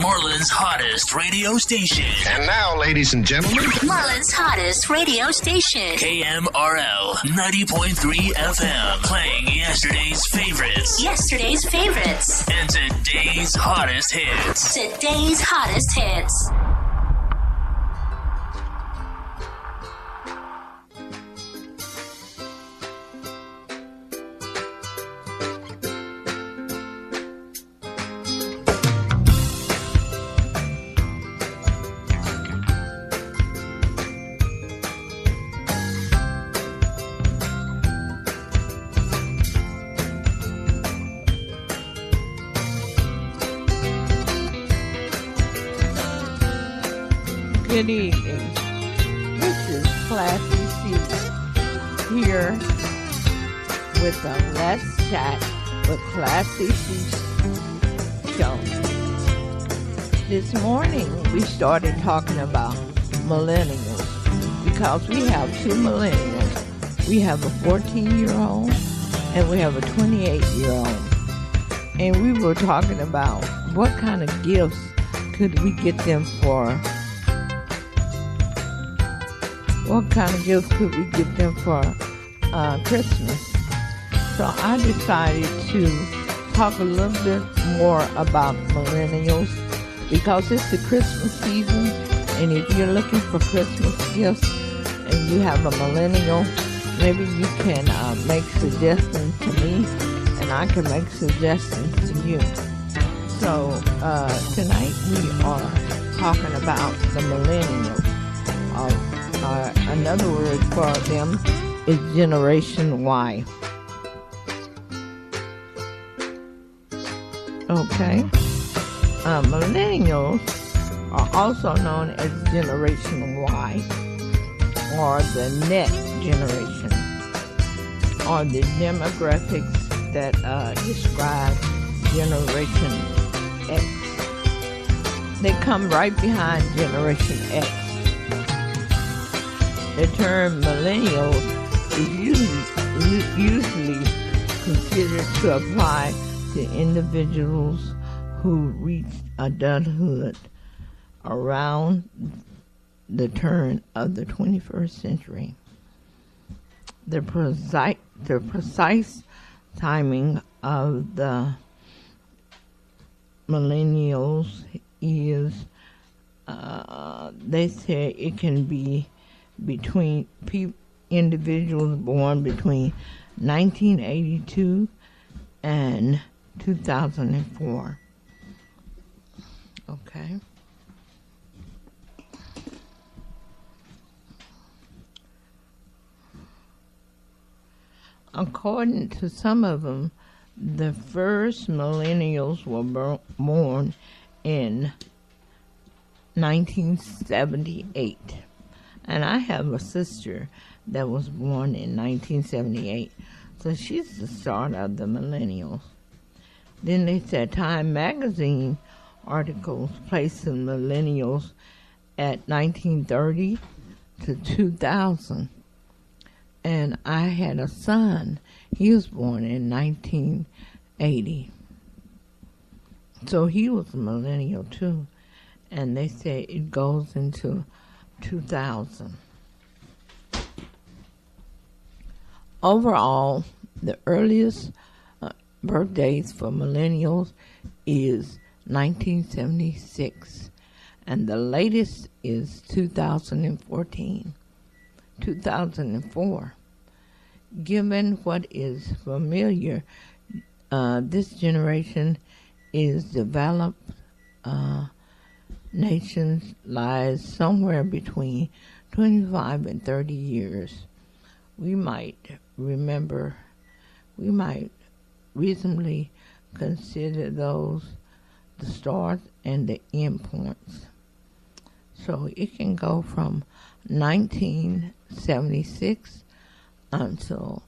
Marlin's hottest radio station. And now, ladies and gentlemen, Marlin's hottest radio station. KMRL 90.3 FM. Playing yesterday's favorites. Yesterday's favorites. And today's hottest hits. Today's hottest hits. Good evening. This is Classy C here with the Let's Chat with Classy C show. This morning we started talking about millennials because we have two millennials. We have a 14-year-old and we have a 28-year-old. And we were talking about what kind of gifts could we get them for Christmas. So I decided to talk a little bit more about millennials because it's the Christmas season, and if you're looking for Christmas gifts and you have a millennial, maybe you can make suggestions to me and I can make suggestions to you. So tonight we are talking about the millennials. Another word for them is Generation Y. Okay. Millennials are also known as Generation Y, or the net generation, or the demographics that describe Generation X. They come right behind Generation X. The term millennial is usually considered to apply to individuals who reach adulthood around the turn of the 21st century. The precise timing of the millennials is, they say it can be between individuals born between 1982 and 2004. Okay. According to some of them, the first millennials were born in 1978. And I have a sister that was born in 1978. So she's the start of the millennials. Then they said Time magazine articles placed the millennials at 1930 to 2000. And I had a son. He was born in 1980. So he was a millennial too. And they say it goes into 2000. Overall, the earliest birthdays for millennials is 1976, and the latest is 2004. Given what is familiar, this generation is developed nations lies somewhere between 25 and 30 years. We might reasonably consider those the start and the end points. So it can go from 1976 until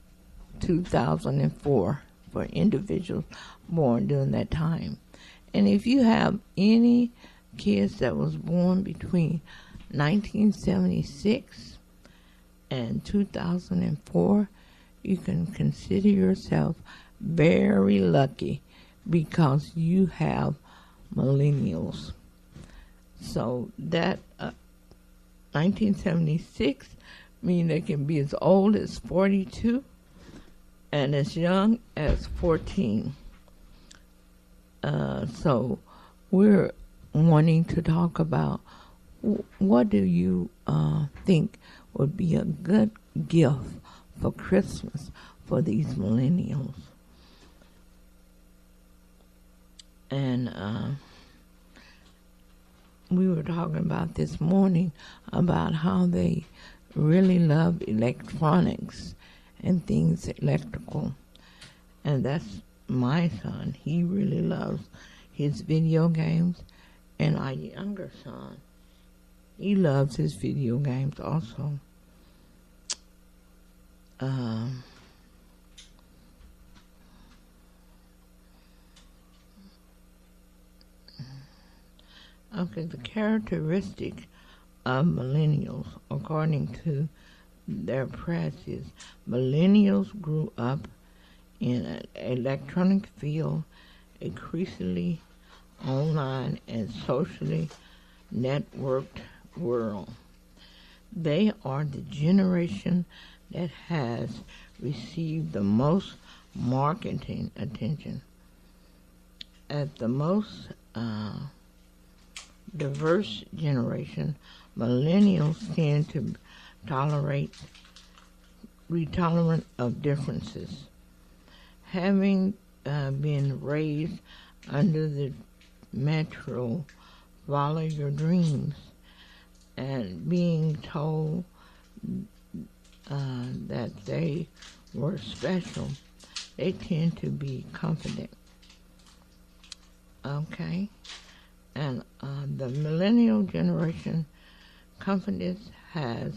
2004 for individuals born during that time. And if you have any kids that was born between 1976 and 2004, you can consider yourself very lucky because you have millennials. So that 1976 mean they can be as old as 42 and as young as 14. So we're wanting to talk about what do you think would be a good gift for Christmas for these millennials. And we were talking about this morning about how they really love electronics and things electrical. And that's my son. He really loves his video games. And our younger son, he loves his video games also. Okay, the characteristic of millennials, according to their press, is millennials grew up in an electronic field, increasingly online and socially networked world. They are the generation that has received the most marketing attention. At the most diverse generation, millennials tend to be tolerant of differences. Having been raised under the metro, follow your dreams, and being told that they were special, they tend to be confident. Okay? And the millennial generation confidence has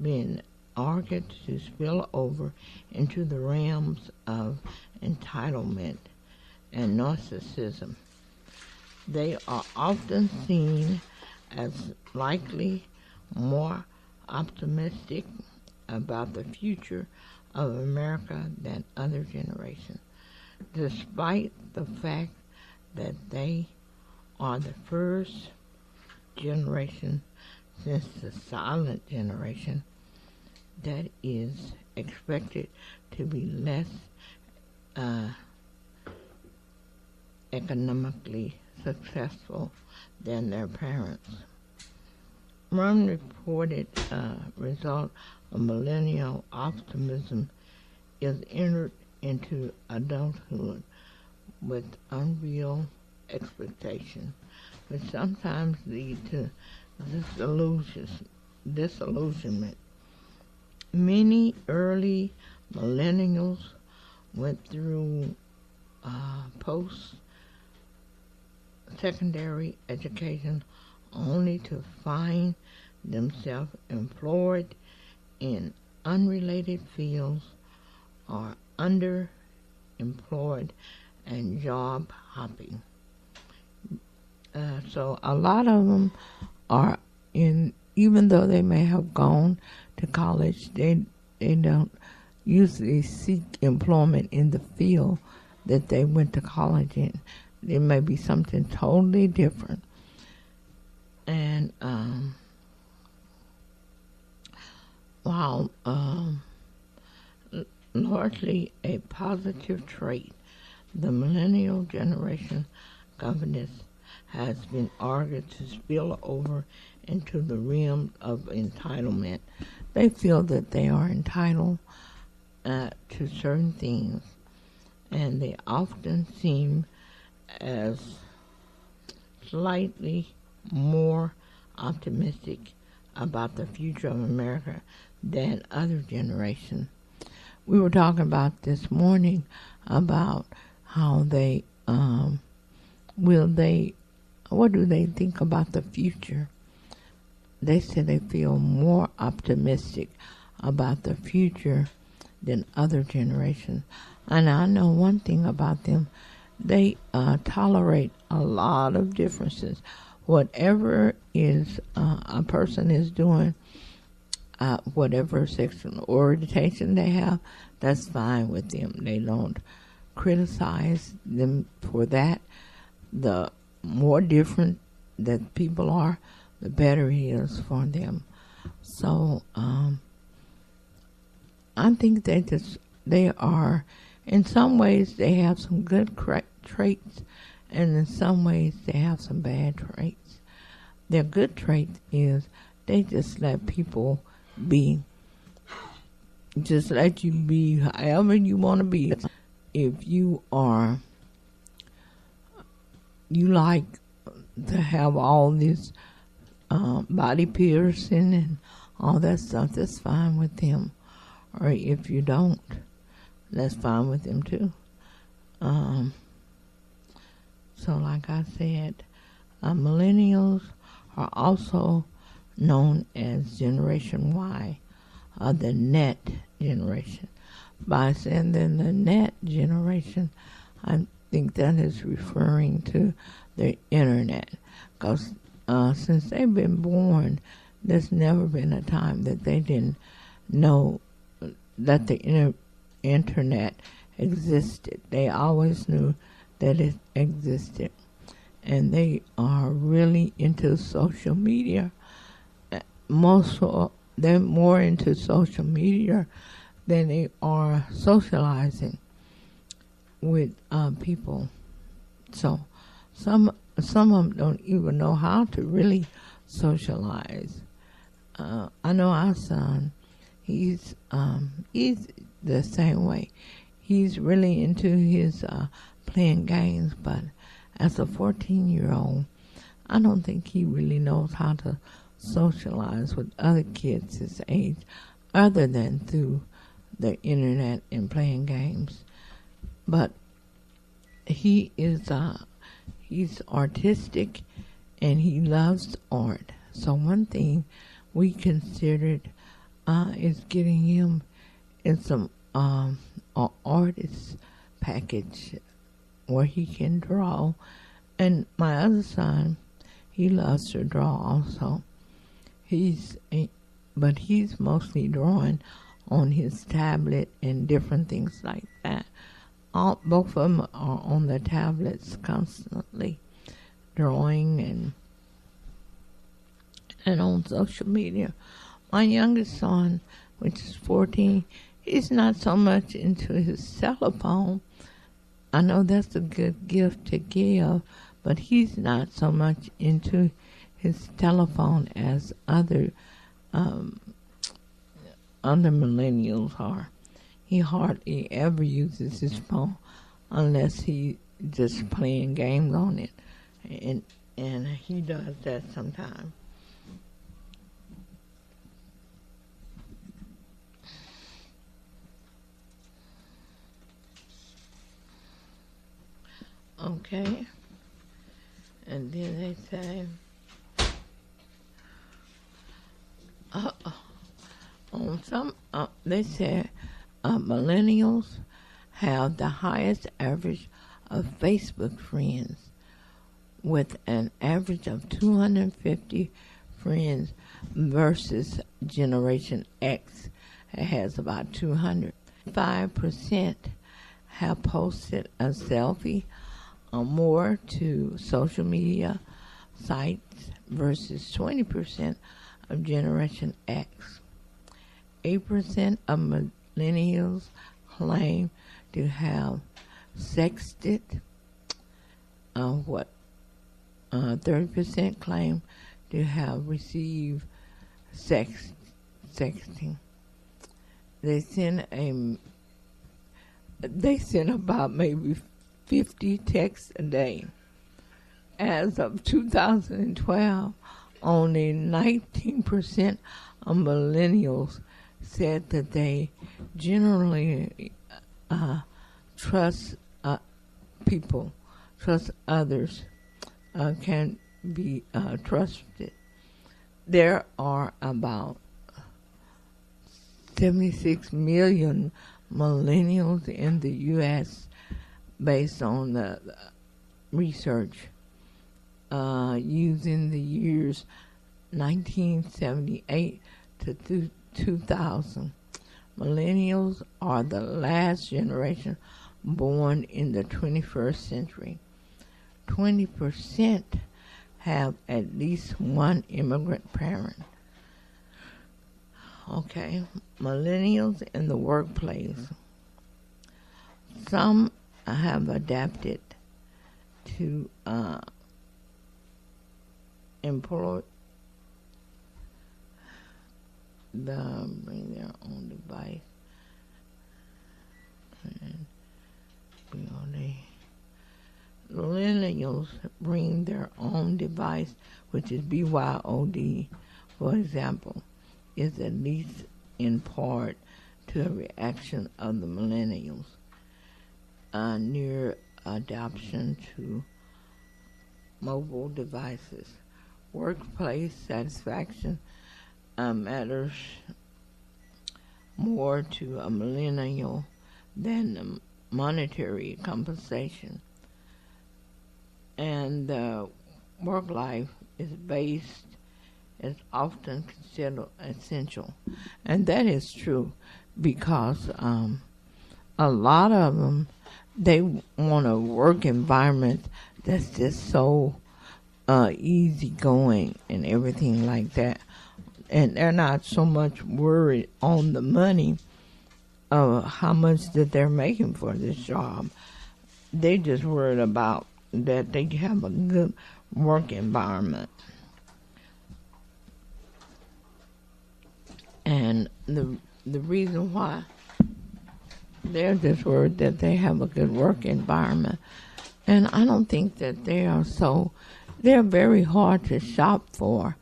been argued to spill over into the realms of entitlement and narcissism. They are often seen as likely more optimistic about the future of America than other generations, despite the fact that they are the first generation since the silent generation that is expected to be less economically successful than their parents. One reported result of millennial optimism is entered into adulthood with unreal expectation, which sometimes lead to disillusionment. Many early millennials went through post-secondary education only to find themselves employed in unrelated fields or underemployed and job hopping. So a lot of them are even though they may have gone to college, they don't usually seek employment in the field that they went to college in. It may be something totally different. And while largely a positive trait, the millennial generation confidence has been argued to spill over into the realm of entitlement. They feel that they are entitled to certain things, and they often seem as slightly more optimistic about the future of America than other generations. We were talking about this morning about how they what do they think about the future? They say they feel more optimistic about the future than other generations. And I know one thing about them, they tolerate a lot of differences. Whatever is a person is doing, whatever sexual orientation they have, that's fine with them. They don't criticize them for that. The more different that people are, the better it is for them. So I think they are, in some ways they have some good traits, and in some ways they have some bad traits. Their good trait is they just let people be, just let you be however you want to be. If you like to have all this body piercing and all that stuff, that's fine with them. Or if you don't, that's fine with them too. So like I said, millennials are also known as Generation Y, the net generation. By saying then the net generation, I think that is referring to the internet. Because since they've been born, there's never been a time that they didn't know that the internet existed. They always knew that it existed. And they are really into social media. They're more into social media than they are socializing with people. So some of them don't even know how to really socialize. I know our son, he's the same way. He's really into his playing games, but as a 14-year-old, I don't think he really knows how to socialize with other kids his age other than through the internet and playing games. But he is he's artistic and he loves art. So one thing we considered is getting him in some an artist package where he can draw. And my other son, he loves to draw also. But he's mostly drawing on his tablet and different things like that. Both of them are on the tablets constantly, drawing and on social media. My youngest son, which is 14, he's not so much into his telephone. I know that's a good gift to give, but he's not so much into his telephone as other millennials are. He hardly ever uses his phone unless he just playing games on it, and he does that sometimes. Okay, and then they say, they say millennials have the highest average of Facebook friends, with an average of 250 friends versus Generation X. It has about 200. 5% have posted a selfie or more to social media sites versus 20% of Generation X. 8% of millennials claim to have sexted. 30% claim to have received sexting. They send about maybe 50 texts a day. As of 2012, only 19% of millennials said that they generally trust people, trust others, can be trusted. There are about 76 million millennials in the U.S. based on the research using the years 1978 to 2000. Millennials are the last generation born in the 21st century. 20% have at least one immigrant parent. Okay, millennials in the workplace. Some have adapted to employ bring their own device. And millennials bring their own device, which is BYOD, for example, is at least in part to a reaction of the millennials. Near adoption to mobile devices. Workplace satisfaction matters more to a millennial than monetary compensation. And work life is often considered essential. And that is true because a lot of them, they want a work environment that's just so easygoing and everything like that. And they're not so much worried on the money of how much that they're making for this job. They just worried about that they have a good work environment. And the reason why they're just worried that they have a good work environment. And I don't think that they're very hard to shop for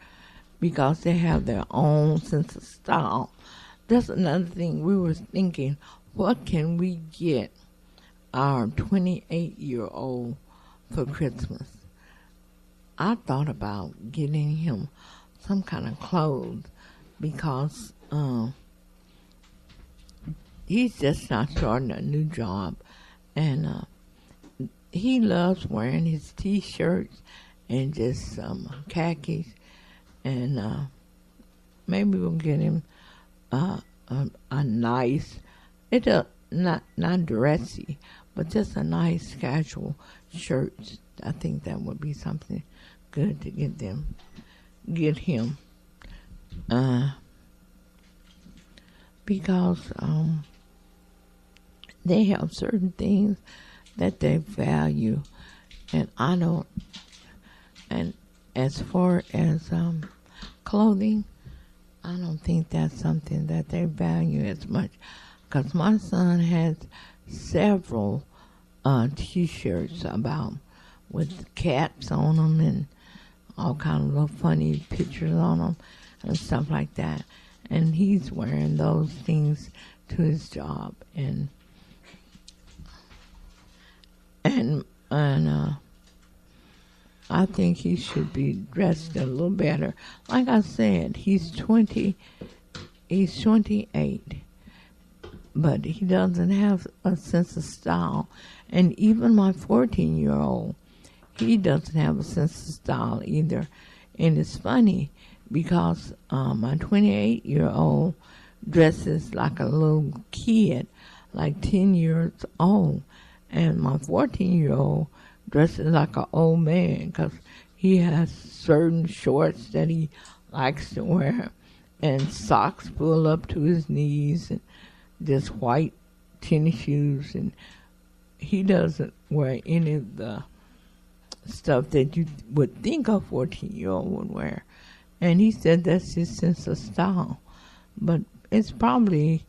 because they have their own sense of style. That's another thing we were thinking, what can we get our 28-year-old for Christmas? I thought about getting him some kind of clothes because he's just not starting a new job, and he loves wearing his T-shirts and just some khakis, and maybe we'll get him a nice, not dressy, but just a nice casual shirt. I think that would be something good to get him, because they have certain things that they value, and I don't. And as far as clothing, I don't think that's something that they value as much. Because my son has several T-shirts about with cats on them and all kind of little funny pictures on them and stuff like that. And he's wearing those things to his job, and I think he should be dressed a little better. Like I said, he's 28, but he doesn't have a sense of style. And even my 14-year-old, he doesn't have a sense of style either. And it's funny because my 28-year-old dresses like a little kid, like 10 years old. And my 14-year-old dresses like an old man because he has certain shorts that he likes to wear and socks pull up to his knees and just white tennis shoes. And he doesn't wear any of the stuff that you would think a 14-year-old would wear. And he said that's his sense of style. But it's probably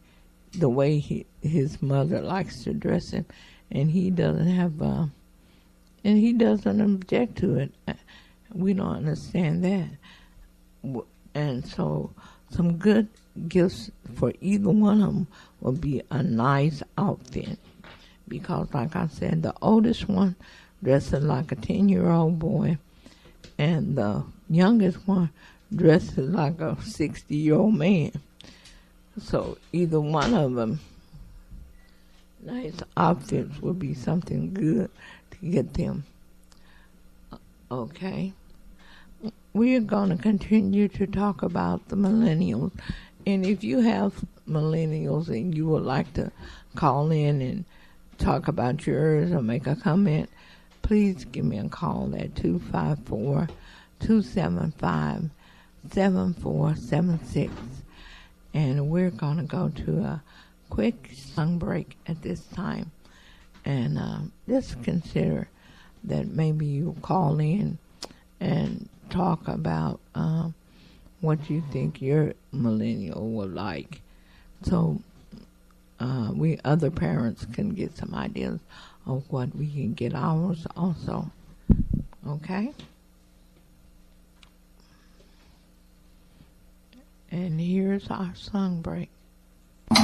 the way his mother likes to dress him. And he doesn't have, and he doesn't object to it. We don't understand that. And so some good gifts for either one of them would be a nice outfit. Because like I said, the oldest one dresses like a 10-year-old boy, and the youngest one dresses like a 60-year-old man. So either one of them, nice outfits would be something good to get them. Okay. We are going to continue to talk about the millennials. And if you have millennials and you would like to call in and talk about yours or make a comment, please give me a call at 275-7476. And we're going to go to a quick song break at this time. And just consider that maybe you call in and talk about what you think your millennial will like. So we other parents can get some ideas of what we can get ours also. Okay? And here's our song break. 3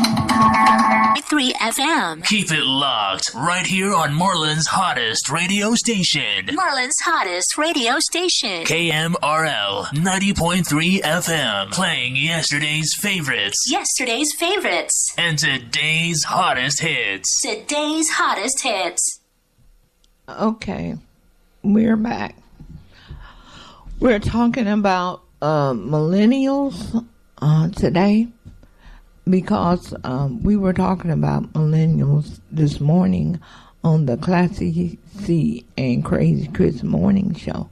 FM. Keep it locked right here on Marlin's hottest radio station. Marlin's hottest radio station. KMRL 90.3 FM. Playing yesterday's favorites. Yesterday's favorites. And today's hottest hits. Today's hottest hits. Okay, we're back. We're talking about millennials today because we were talking about millennials this morning on the Classy C and Crazy Chris morning show.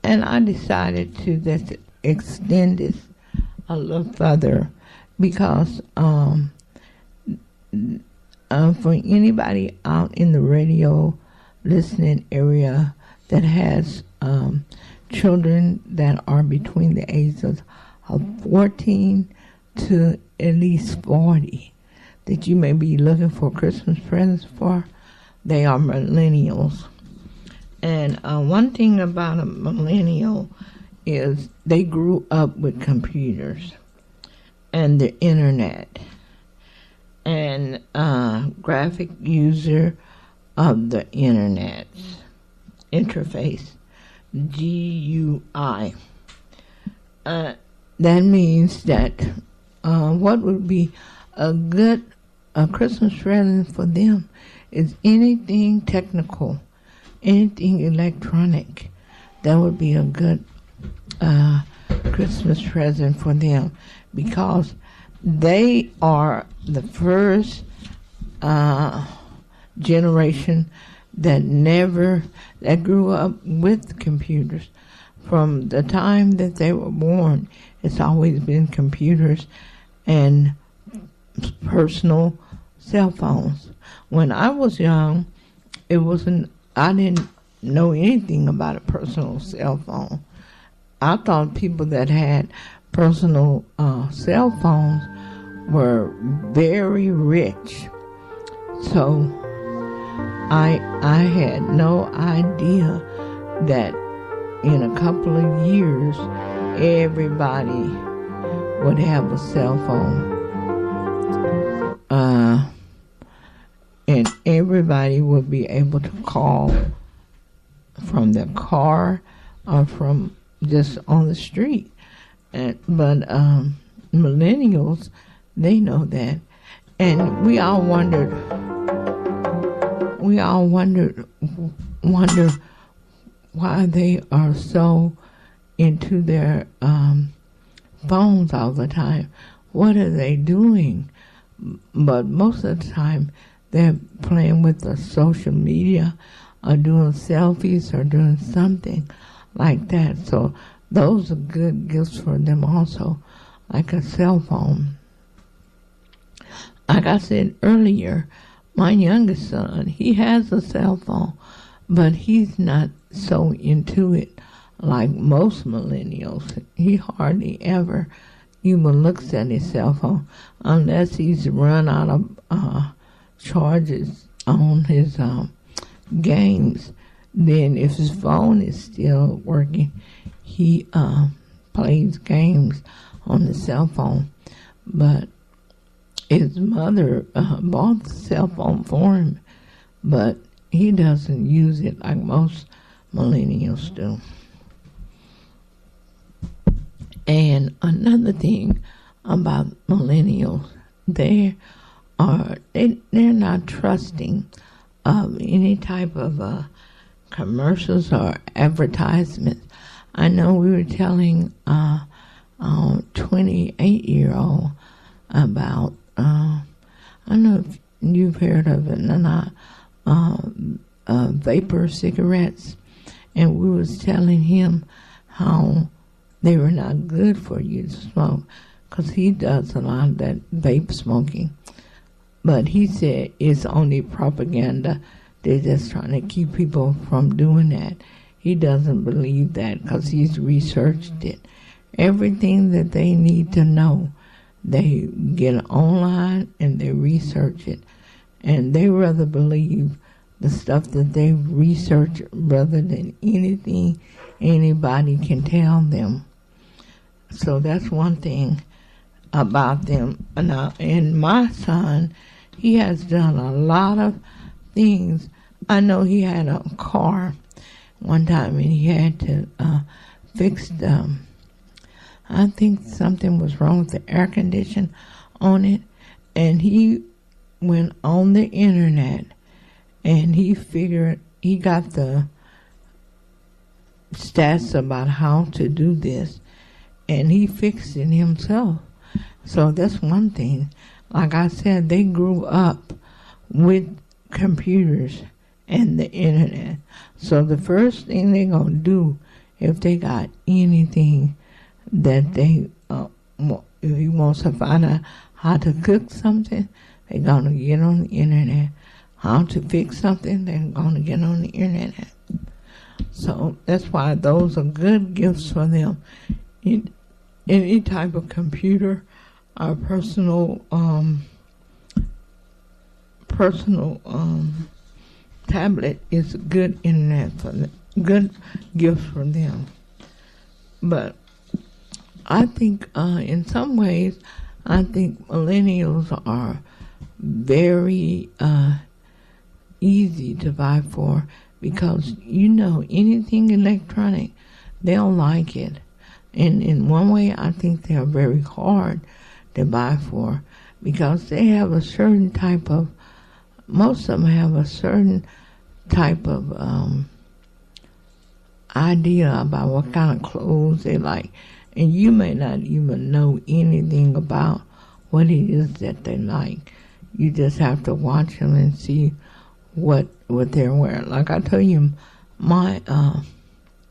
And I decided to just extend this a little further because for anybody out in the radio listening area that has children that are between the ages of 14 to at least 40 that you may be looking for Christmas presents for, they are millennials. And one thing about a millennial is they grew up with computers and the internet and graphic user of the internet interface, GUI. That means that what would be a good Christmas present for them is anything technical, anything electronic. That would be a good Christmas present for them because they are the first generation that grew up with computers. From the time that they were born, it's always been computers and personal cell phones. When I was young, I didn't know anything about a personal cell phone. I thought people that had personal cell phones were very rich. So I had no idea that in a couple of years everybody would have a cell phone. And everybody would be able to call from their car or from just on the street. But millennials, they know that. And we all wonder why they are so into their phones all the time. What are they doing? But most of the time, they're playing with the social media or doing selfies or doing something like that. So those are good gifts for them also, like a cell phone. Like I said earlier, my youngest son, he has a cell phone, but he's not so into it like most millennials. He hardly ever even looks at his cell phone unless he's run out of charges on his games. Then if his phone is still working, he plays games on the cell phone. But his mother bought the cell phone for him, but he doesn't use it like most millennials do. And another thing about millennials, they're not trusting of any type of commercials or advertisements. I know we were telling a 28-year-old about, I don't know if you've heard of it or not, vapor cigarettes. And we was telling him how they were not good for you to smoke, because he does a lot of that vape smoking. But he said it's only propaganda. They're just trying to keep people from doing that. He doesn't believe that because he's researched it. Everything that they need to know, they get online and they research it. And they rather believe the stuff that they've researched rather than anything anybody can tell them. So that's one thing about them. Now, and my son, he has done a lot of things. I know he had a car one time and he had to fix them. I think something was wrong with the air condition on it, and he went on the internet and he got the stats about how to do this, and he fixed it himself. So that's one thing. Like I said, they grew up with computers and the internet. So the first thing they're going to do, if they got anything that they, if he wants to find out how to cook something, they're going to get on the internet. How to fix something, they're going to get on the internet. So that's why those are good gifts for them. Any type of computer or personal tablet is good internet for them, good gift for them. But I think in some ways, I think millennials are very easy to buy for, because anything electronic, they'll like it. And in one way, I think they're very hard to buy for, because they have a certain type of, most of them have a certain type of idea about what kind of clothes they like. And you may not even know anything about what it is that they like. You just have to watch them and see what they're wearing. Like I tell you, my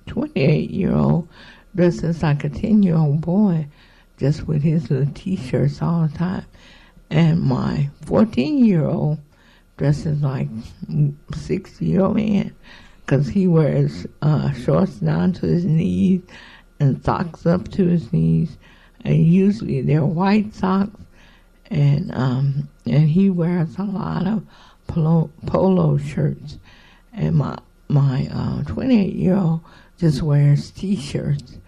28-year-old dresses like a 10-year-old boy, just with his little T-shirts all the time. And my 14-year-old dresses like a 60-year-old man, because he wears shorts down to his knees and socks up to his knees. And usually they're white socks. And he wears a lot of polo shirts. And my 28-year-old just wears T-shirts.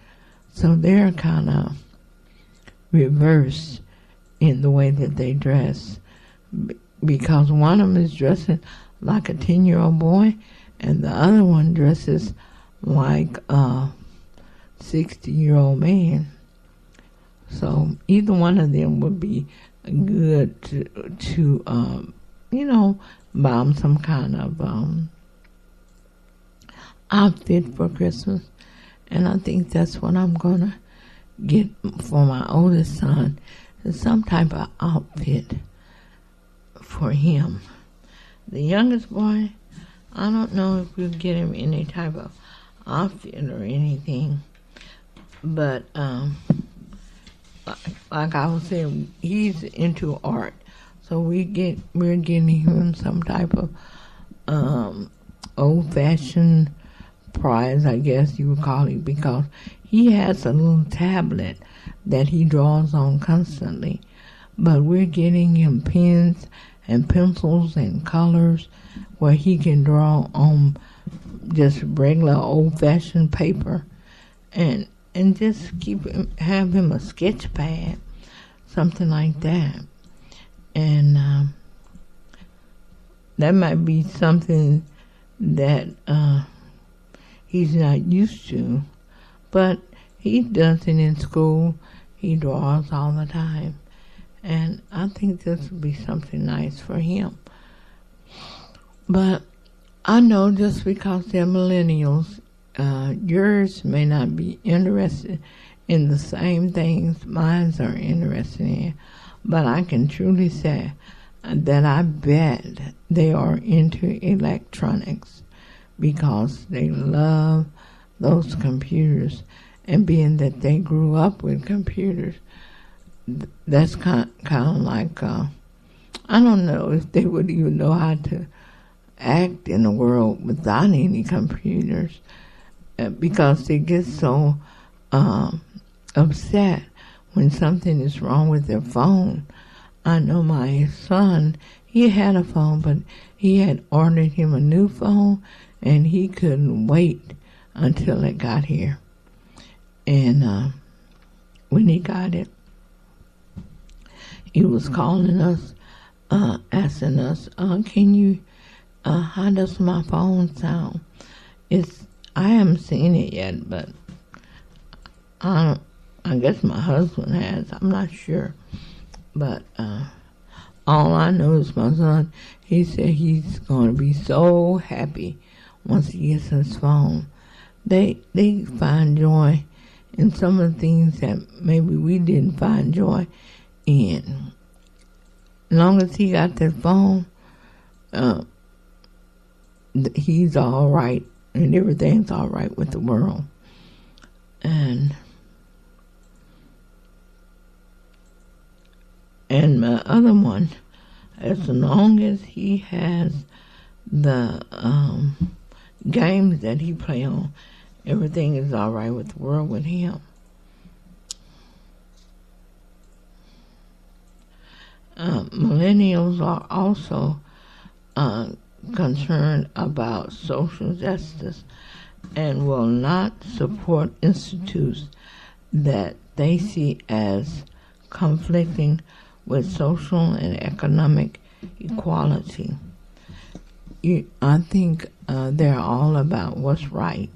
So they're kind of reversed in the way that they dress, because one of them is dressing like a 10-year-old boy and the other one dresses like a 60-year-old man. So either one of them would be good to buy them some kind of outfit for Christmas. And I think that's what I'm going to get for my oldest son, is some type of outfit for him. The youngest boy, I don't know if we'll get him any type of outfit or anything, but like I was saying, he's into art, so we're getting him some type of old-fashioned prize, I guess you would call it, because he has a little tablet that he draws on constantly. But we're getting him pens and pencils and colors where he can draw on just regular old-fashioned paper, and just have him a sketch pad, something like that. And that might be something that he's not used to, but he does it in school. He draws all the time, and I think this would be something nice for him. But I know just because they're millennials, yours may not be interested in the same things mine are interested in, but I can truly say that I bet they are into electronics, because they love those computers. and being that they grew up with computers, that's kind of like, I don't know if they would even know how to act in the world without any computers, because they get so upset when something is wrong with their phone. I know my son, he had a phone, but he had ordered him a new phone, and he couldn't wait until it got here. And when he got it, he was calling us, asking us, can you, how does my phone sound? I haven't seen it yet, but I guess my husband has. I'm not sure. But all I know is my son, he said he's going to be so happy once he gets his phone. They find joy in some of the things that maybe we didn't find joy in. As long as he got that phone, he's all right, and everything's all right with the world. And my other one, as long as he has the games that he play on, everything is all right with the world with him. Millennials are also concerned about social justice and will not support institutes that they see as conflicting with social and economic equality. I think they're all about what's right.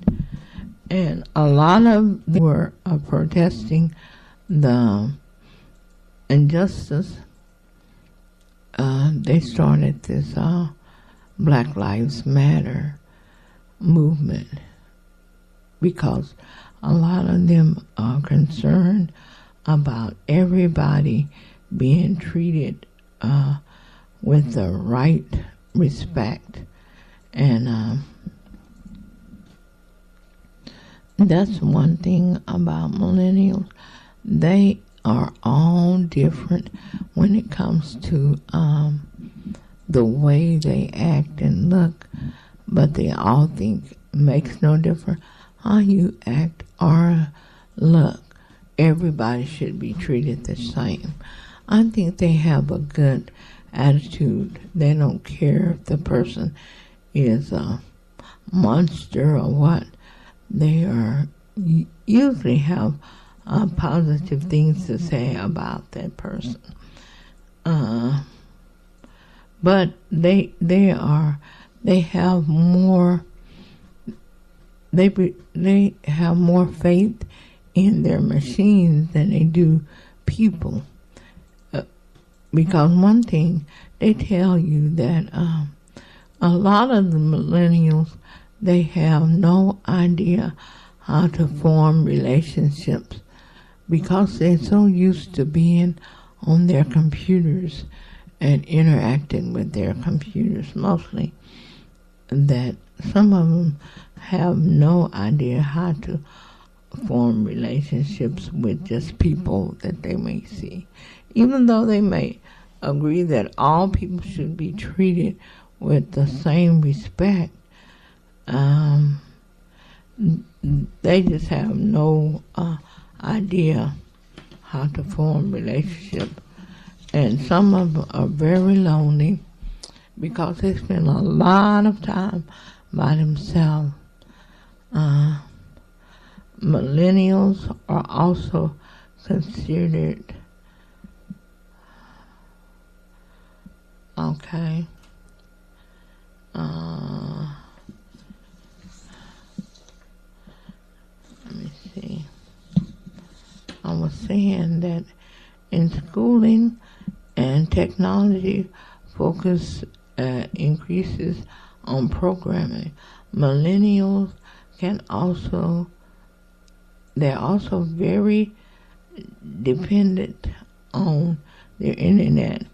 And a lot of them were protesting the injustice. They started this Black Lives Matter movement because a lot of them are concerned about everybody being treated with the right respect. And that's one thing about millennials. They are all different when it comes to the way they act and look, but they all think makes no difference how you act or look. Everybody should be treated the same. I think they have a good attitude. They don't care if the person is a monster or what. They usually have positive things to say about that person. But they have more faith in their machines than they do people. Because one thing, they tell you that a lot of the millennials, they have no idea how to form relationships because they're so used to being on their computers and interacting with their computers mostly, that some of them have no idea how to form relationships with just people that they may see. Even though they may agree that all people should be treated with the same respect, they just have no idea how to form relationships. And some of them are very lonely because they spend a lot of time by themselves. Millennials are also considered, let me see. I was saying that in schooling and technology focus increases on programming. Millennials they're also very dependent on the internet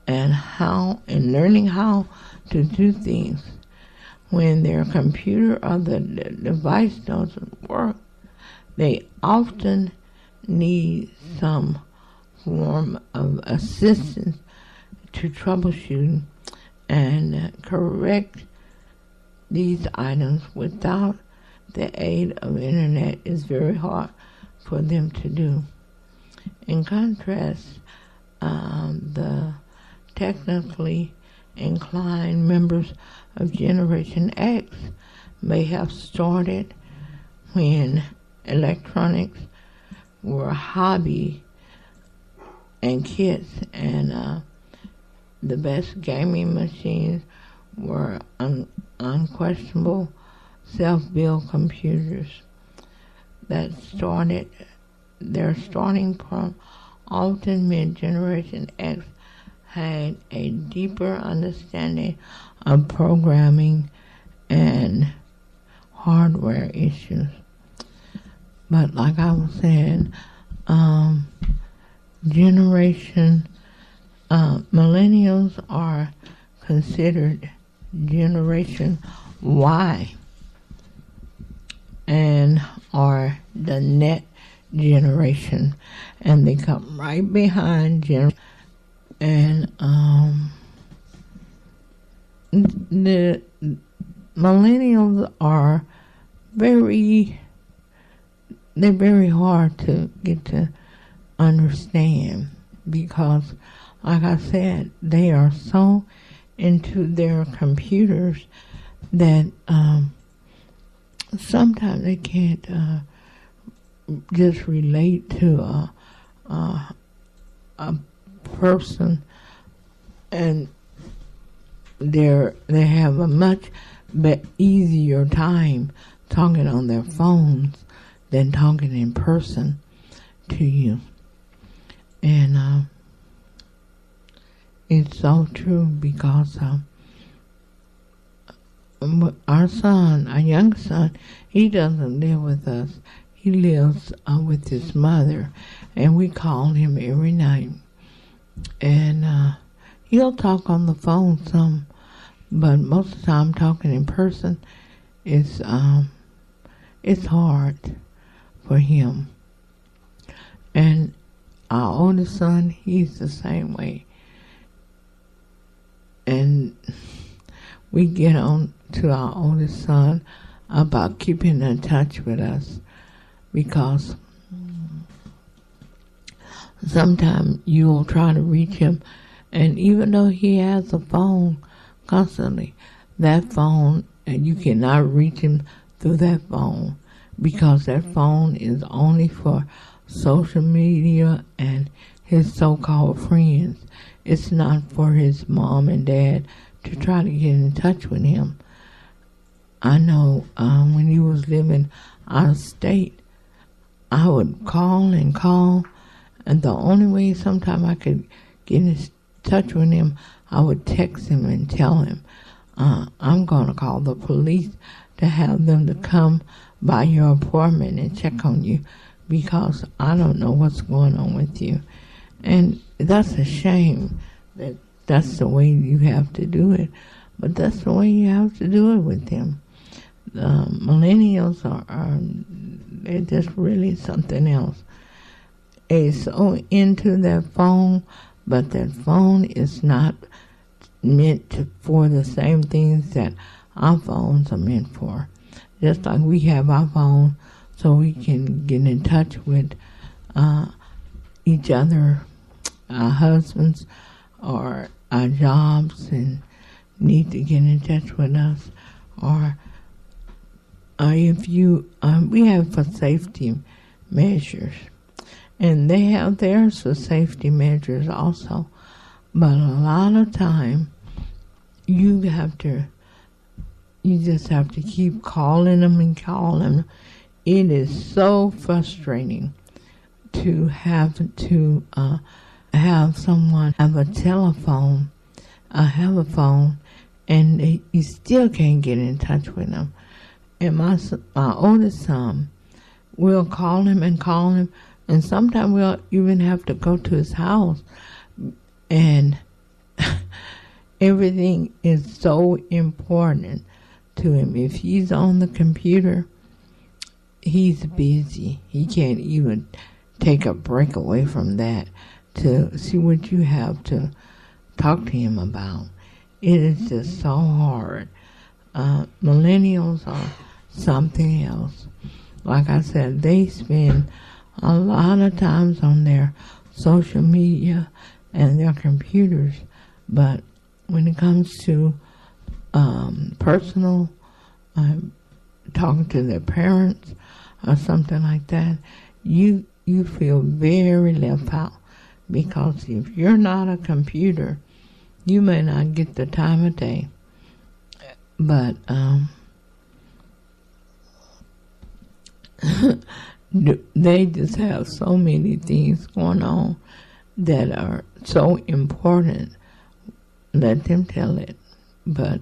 and learning how to do things. When their computer or the device doesn't work, they often need some form of assistance to troubleshoot and correct these items without the aid of internet is very hard for them to do. In contrast, the technically inclined members of Generation X may have started when electronics were a hobby and kids, and the best gaming machines were unquestionable self-built computers that their starting point often meant Generation X had a deeper understanding of programming and hardware issues. But like I was saying, millennials are considered Generation Y and are the net generation, and they come right behind and the millennials are very hard to get to understand because, like I said, they are so into their computers that sometimes they can't just relate to a person, and they have a much easier time talking on their phones than talking in person to you. And it's so true because our son, our young son, he doesn't live with us. He lives with his mother, and we call him every night. And he'll talk on the phone some, but most of the time talking in person is it's hard for him. And our oldest son, he's the same way. And we get on to our oldest son about keeping in touch with us because sometimes you'll try to reach him, and even though he has a phone constantly, that phone, and you cannot reach him through that phone because that phone is only for social media and his so-called friends. It's not for his mom and dad to try to get in touch with him. I know when he was living out of state, I would call, and the only way sometimes I could get in touch with him, I would text him and tell him, I'm going to call the police to have them to come by your apartment and check on you because I don't know what's going on with you. And that's a shame that that's the way you have to do it, but that's the way you have to do it with them. Millennials are they're just really something else. They're so into their phone, but their phone is not meant for the same things that our phones are meant for. Just like we have our phone so we can get in touch with each other, our husbands, or our jobs, and need to get in touch with us, or if you, we have for safety measures, and they have theirs for safety measures also, but a lot of time you just have to keep calling them and calling them. It is so frustrating to have someone have a telephone, have a phone, and you still can't get in touch with them. And my oldest son, we'll call him, and sometimes we'll even have to go to his house, and everything is so important to him. If he's on the computer, he's busy. He can't even take a break away from that to see what you have to talk to him about. It is just so hard. Millennials are something else. Like I said, they spend a lot of times on their social media and their computers, but when it comes to personal, talking to their parents or something like that, you feel very left out, because if you're not a computer, you may not get the time of day. But they just have so many things going on that are so important. Let them tell it. But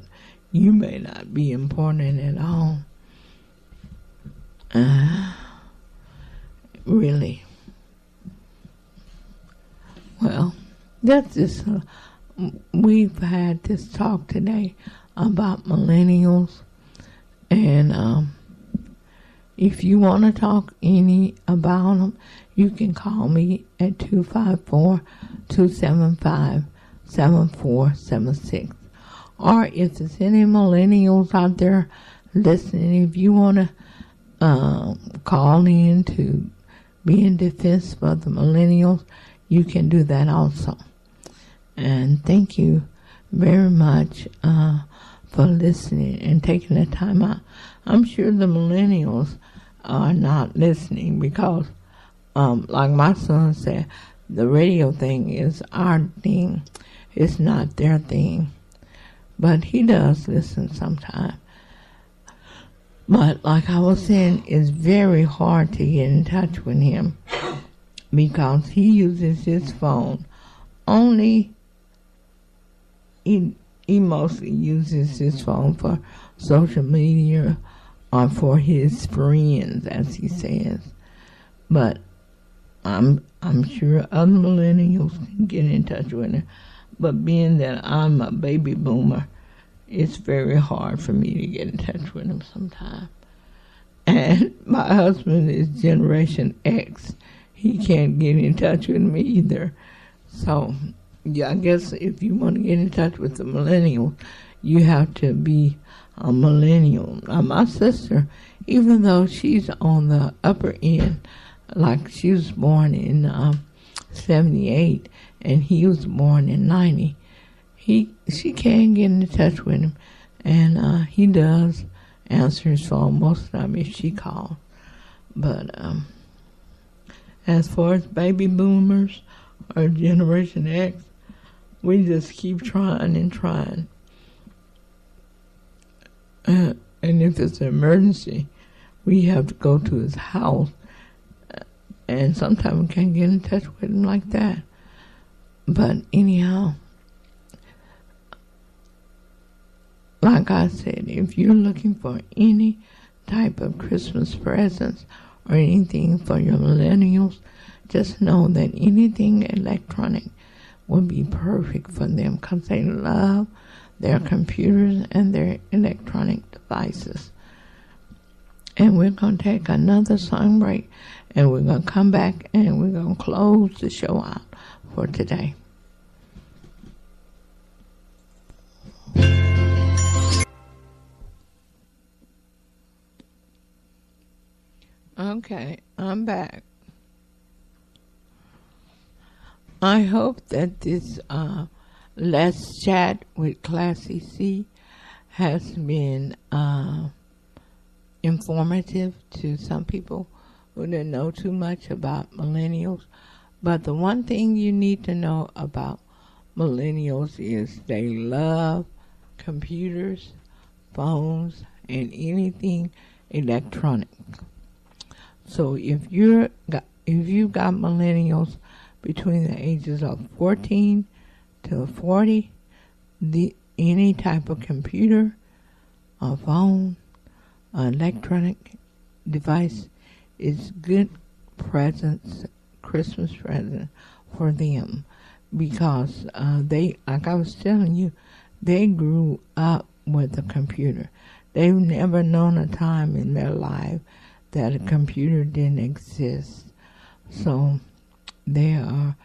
you may not be important at all. Really. Well, that's just, we've had this talk today about millennials, and if you want to talk any about them, you can call me at 254-275-7476. Or if there's any millennials out there listening, if you want to call in to be in defense for the millennials, you can do that also. And thank you very much for listening and taking the time out. I'm sure the millennials are not listening because, like my son said, the radio thing is our thing. It's not their thing. But he does listen sometimes. But like I was saying, it's very hard to get in touch with him because he uses his phone only. He mostly uses his phone for social media or for his friends, as he says. But I'm sure other millennials can get in touch with him. But being that I'm a baby boomer, it's very hard for me to get in touch with him sometimes. And my husband is Generation X. He can't get in touch with me either. So, yeah, I guess if you want to get in touch with the millennial, you have to be a millennial. Now, my sister, even though she's on the upper end, like she was born in 78 and he was born in 90, she can get in touch with him, and he does answer his phone most of the time if she calls. But as far as baby boomers or Generation X, we just keep trying and trying. And if it's an emergency, we have to go to his house, and sometimes we can't get in touch with him like that. But anyhow, like I said, if you're looking for any type of Christmas presents or anything for your millennials, just know that anything electronic will be perfect for them because they love their computers and their electronic devices. And we're going to take another song break, and we're going to come back and we're going to close the show out for today. Okay, I'm back. I hope that this Let's Chat with Classy C has been informative to some people who didn't know too much about millennials. But the one thing you need to know about millennials is they love computers, phones, and anything electronic. So if you've got millennials between the ages of 14 to 40, any type of computer, a phone, an electronic device is good presents, Christmas present for them, because they, like I was telling you, they grew up with a computer. They've never known a time in their life that a computer didn't exist. So they are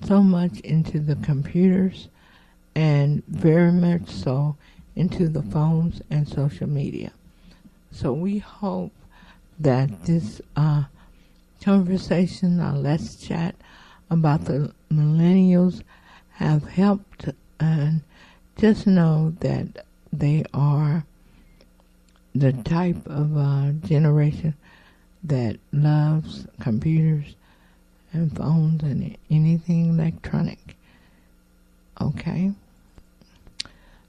so much into the computers and very much so into the phones and social media. So we hope that this conversation, let's chat about the millennials, have helped, and just know that they are the type of generation that loves computers and phones and anything electronic. Okay?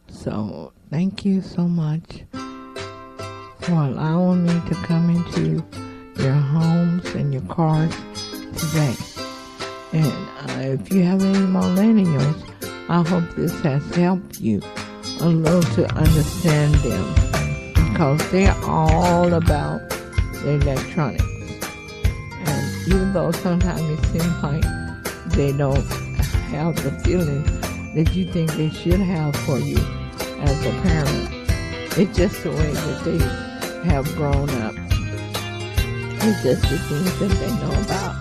So, thank you so much for allowing me to come into your homes and your cars today. And if you have any millennials, I hope this has helped you a little to understand them, because they are all about the electronics. And even though sometimes it seems like they don't have the feeling that you think they should have for you as a parent, it's just the way that they have grown up. It's just the things that they know about.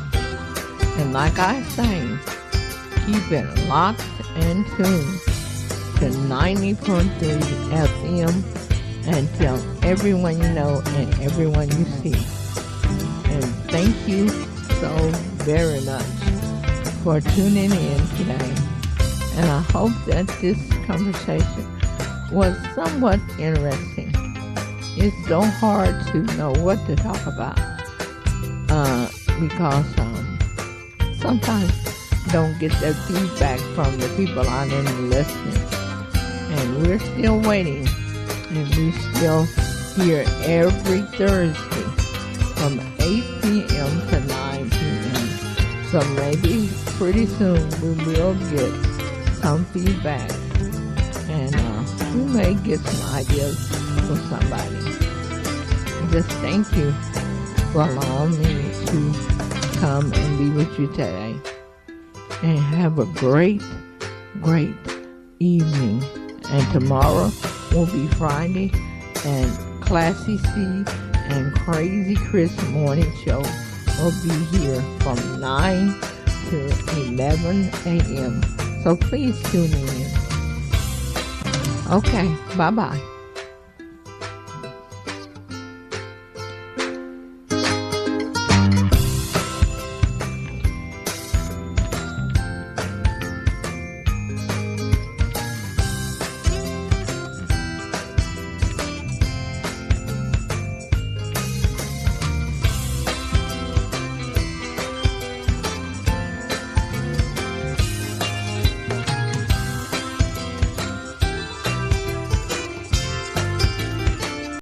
And like I say, keep it locked and tuned to 90.3 FM and tell everyone you know and everyone you see. And thank you so very much for tuning in today. And I hope that this conversation was somewhat interesting. It's so hard to know what to talk about because sometimes don't get that feedback from the people out in the listening. And we're still waiting, and we still here every Thursday from 8 p.m. to 9 p.m. So maybe pretty soon we will get some feedback, and we may get some ideas from somebody. Just thank you for allowing me to come and be with you today. And have a great, great evening. And tomorrow will be Friday, and Classy C and Crazy Chris morning show will be here from 9 to 11 a.m. So please tune in. Okay, bye-bye.